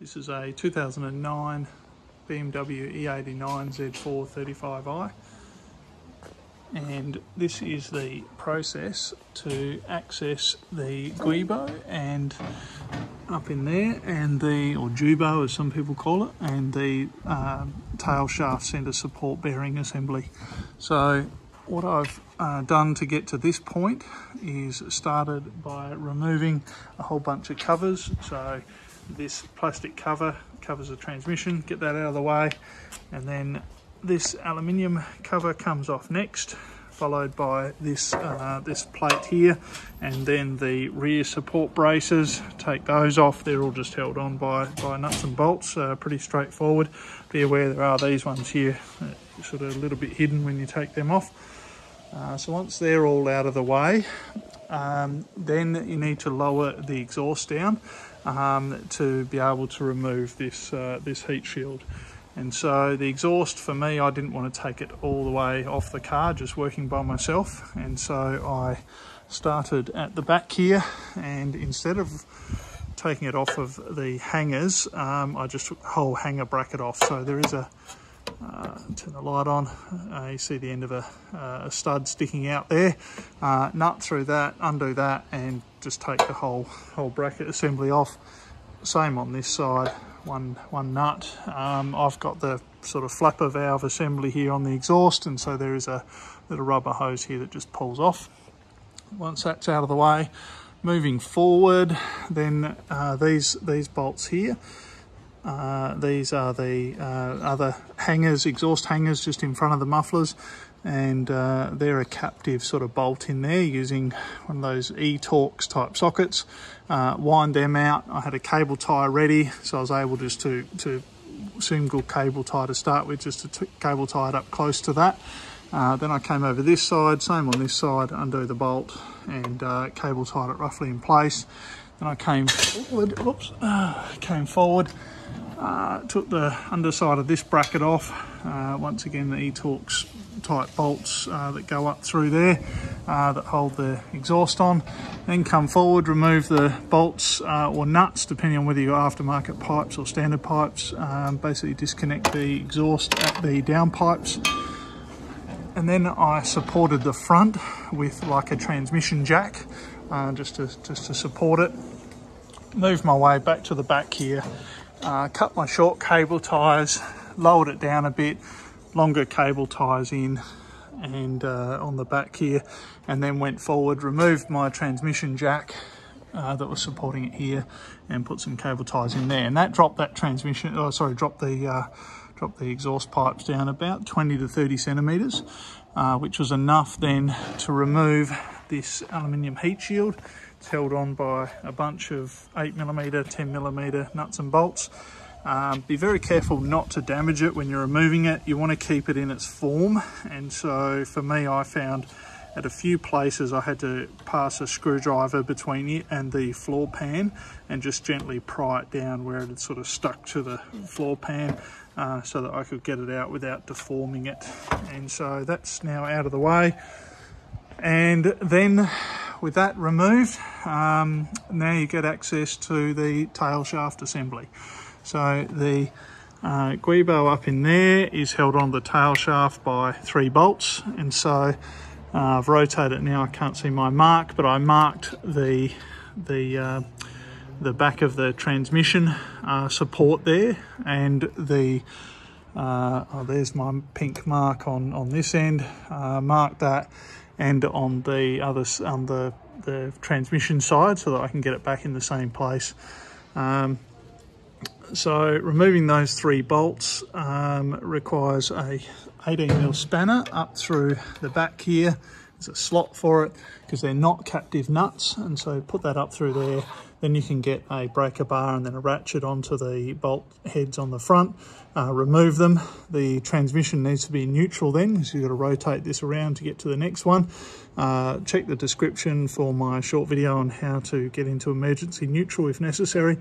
This is a 2009 BMW E89 Z4 35i, and this is the process to access the Guibo and up in there, and the, or Guibo as some people call it, and the tail shaft centre support bearing assembly. So what I've done to get to this point is started by removing a whole bunch of covers. So this plastic cover covers the transmission, get that out of the way, and then this aluminium cover comes off next, followed by this this plate here, and then the rear support braces, take those off. They're all just held on by nuts and bolts, pretty straightforward. Be aware there are these ones here, sort of a little bit hidden when you take them off. So once they're all out of the way, then you need to lower the exhaust down to be able to remove this this heat shield. And so the exhaust, for me, I didn't want to take it all the way off the car, just working by myself, and so I started at the back here, and instead of taking it off of the hangers, I just took the whole hanger bracket off. So there is a turn the light on, you see the end of a stud sticking out there. Nut through that, undo that, and just take the whole bracket assembly off. Same on this side, one nut. I've got the sort of flapper valve assembly here on the exhaust, and so there is a little rubber hose here that just pulls off. Once that's out of the way, moving forward, then these bolts here, these are the other hangers, exhaust hangers just in front of the mufflers, and they're a captive sort of bolt in there using one of those E-Torx type sockets. Wind them out. I had a cable tie ready, so I was able just to single cable tie to start with, just to cable tie it up close to that. Then I came over this side, same on this side, undo the bolt and cable tied it roughly in place. Then I came forward, took the underside of this bracket off. Once again, the E-Torx type bolts that go up through there that hold the exhaust on. Then come forward, remove the bolts or nuts, depending on whether you're aftermarket pipes or standard pipes. Basically disconnect the exhaust at the down pipes. And then I supported the front with like a transmission jack, just to support it. Moved my way back to the back here, cut my short cable ties, lowered it down a bit, longer cable ties in and on the back here, and then went forward, removed my transmission jack that was supporting it here, and put some cable ties in there, and that dropped that transmission, dropped the exhaust pipes down about 20 to 30 centimeters, which was enough then to remove this aluminium heat shield. It's held on by a bunch of 8mm, 10mm nuts and bolts. Be very careful not to damage it when you're removing it. You want to keep it in its form, and so for me, I found at a few places I had to pass a screwdriver between it and the floor pan and just gently pry it down where it had sort of stuck to the floor pan, so that I could get it out without deforming it. And so that's now out of the way. And then with that removed, now you get access to the tail shaft assembly. So the Guibo up in there is held on the tail shaft by 3 bolts, and so I've rotated it now. I can't see my mark, but I marked the back of the transmission support there, and the there's my pink mark on this end. Marked that, and on the others on the transmission side, so that I can get it back in the same place. So removing those 3 bolts requires a 18mm spanner up through the back here. There's a slot for it because they're not captive nuts, and so put that up through there. Then you can get a breaker bar and then a ratchet onto the bolt heads on the front. Remove them. The transmission needs to be neutral then, so you've got to rotate this around to get to the next one. Check the description for my short video on how to get into emergency neutral if necessary.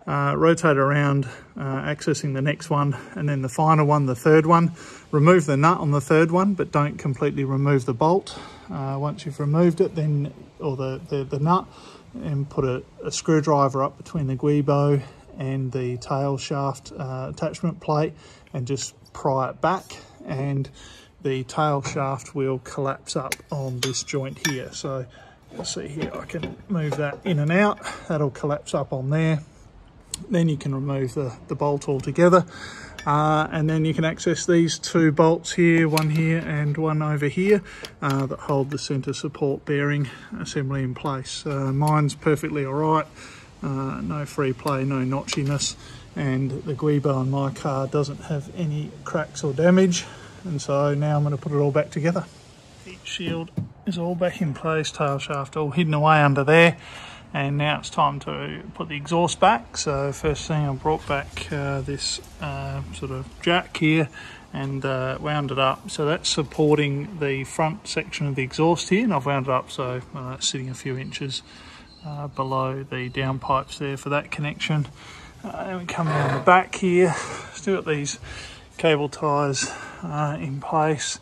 Rotate around, accessing the next one, and then the final one, the third one. Remove the nut on the third one, but don't completely remove the bolt. Once you've removed it, then, or the nut, and put a screwdriver up between the Guibo and the tail shaft attachment plate and just pry it back, and the tail shaft will collapse up on this joint here. So you'll see here, I can move that in and out. That'll collapse up on there. Then you can remove the bolt altogether. And then you can access these two bolts here, one here and one over here, that hold the centre support bearing assembly in place. Mine's perfectly all right, no free play, no notchiness, and the Guibo on my car doesn't have any cracks or damage. And so now I'm going to put it all back together. Heat shield is all back in place, tail shaft all hidden away under there. And now it's time to put the exhaust back. So first thing, I brought back this sort of jack here and wound it up. So that's supporting the front section of the exhaust here, and I've wound it up so it's sitting a few inches below the downpipes there for that connection. Then we come down the back here, still got these cable ties in place,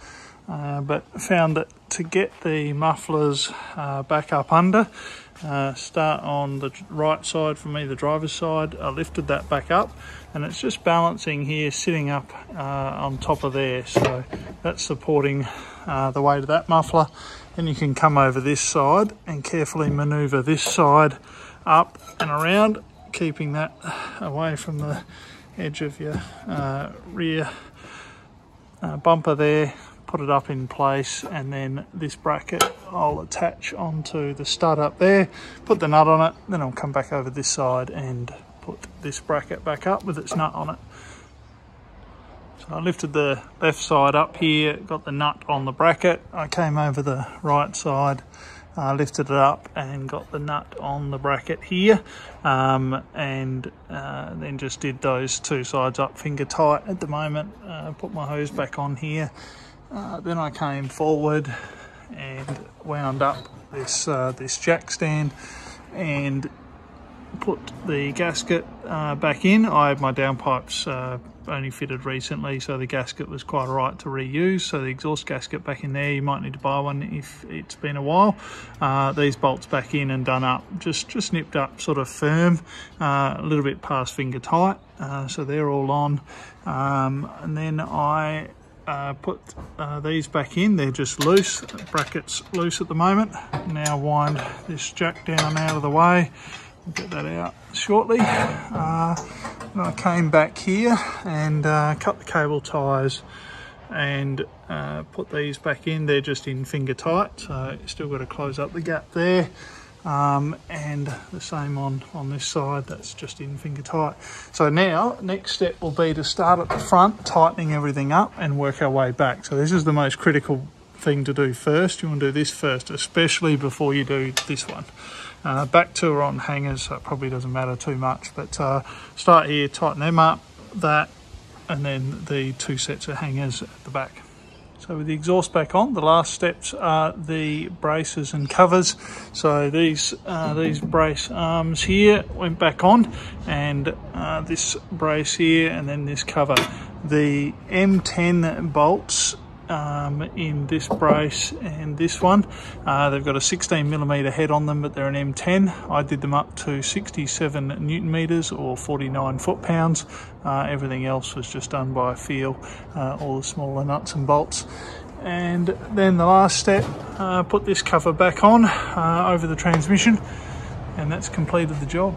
but found that to get the mufflers back up under, start on the right side for me, the driver's side. I lifted that back up and it's just balancing here, sitting up on top of there. So that's supporting the weight of that muffler. Then you can come over this side and carefully manoeuvre this side up and around, keeping that away from the edge of your rear bumper there. Put it up in place, and then this bracket I'll attach onto the stud up there, put the nut on it, then I'll come back over this side and put this bracket back up with its nut on it. So I lifted the left side up here, got the nut on the bracket. I came over the right side, lifted it up and got the nut on the bracket here, and then just did those two sides up finger tight at the moment. Put my hose back on here. Then I came forward and wound up this jack stand and put the gasket back in. I had my downpipes only fitted recently, so the gasket was quite alright to reuse. So the exhaust gasket back in there, you might need to buy one if it's been a while. These bolts back in and done up, just nipped up sort of firm, a little bit past finger tight, so they're all on. And then I put these back in. They're just loose, brackets loose at the moment. Now wind this jack down out of the way. We'll get that out shortly. And I came back here and cut the cable ties and put these back in. They're just in finger tight, so still got to close up the gap there. And the same on this side, that's just in finger tight. So now next step will be to start at the front, tightening everything up and work our way back. So this is the most critical thing to do first. You want to do this first, especially before you do this one. Back two are on hangers, so it probably doesn't matter too much, but start here, tighten them up, that, and then the two sets of hangers at the back. So with the exhaust back on, the last steps are the braces and covers. So these brace arms here went back on, and this brace here, and then this cover. The M10 bolts in this brace and this one, they've got a 16mm head on them, but they're an M10. I did them up to 67 Newton meters or 49 foot-pounds. Everything else was just done by feel, all the smaller nuts and bolts. And then the last step, put this cover back on over the transmission, and that's completed the job.